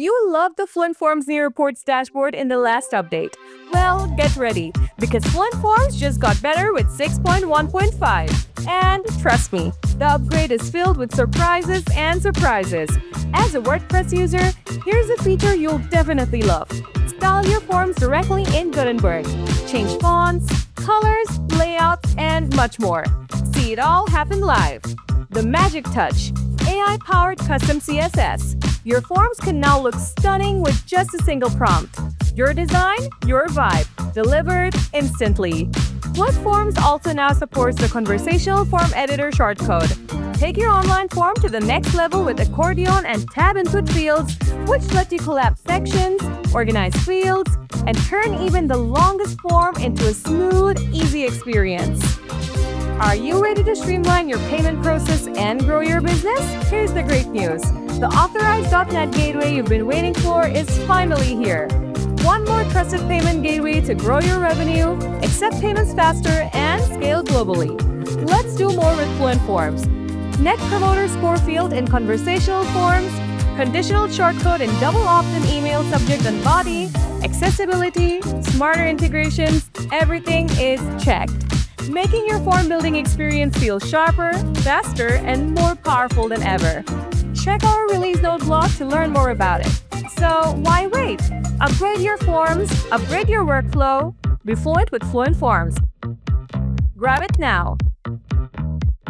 You loved the Fluent Forms new reports dashboard in the last update. Well, get ready, because Fluent Forms just got better with 6.1.5. And trust me, the upgrade is filled with surprises and surprises. As a WordPress user, here's a feature you'll definitely love. Style your forms directly in Gutenberg. Change fonts, colors, layouts, and much more. See it all happen live. The Magic Touch, AI-powered custom CSS. Your forms can now look stunning with just a single prompt. Your design, your vibe, delivered instantly. Fluent Forms also now supports the Conversational Form Editor Shortcode. Take your online form to the next level with Accordion and Tab Fields, which let you collapse sections, organize fields, and turn even the longest form into a smooth, easy experience. Are you ready to streamline your payment process and grow your business? Here's the great news. The authorized .NET gateway you've been waiting for is finally here. One more trusted payment gateway to grow your revenue, accept payments faster, and scale globally. Let's do more with Fluent Forms. Net Promoter Score field in Conversational Forms, conditional shortcode and double opt-in email subject and body, accessibility, smarter integrations, everything is checked. Making your form building experience feel sharper, faster, and more powerful than ever. Check our release note blog to learn more about it. So why wait? Upgrade your forms, upgrade your workflow, be fluent with Fluent Forms. Grab it now.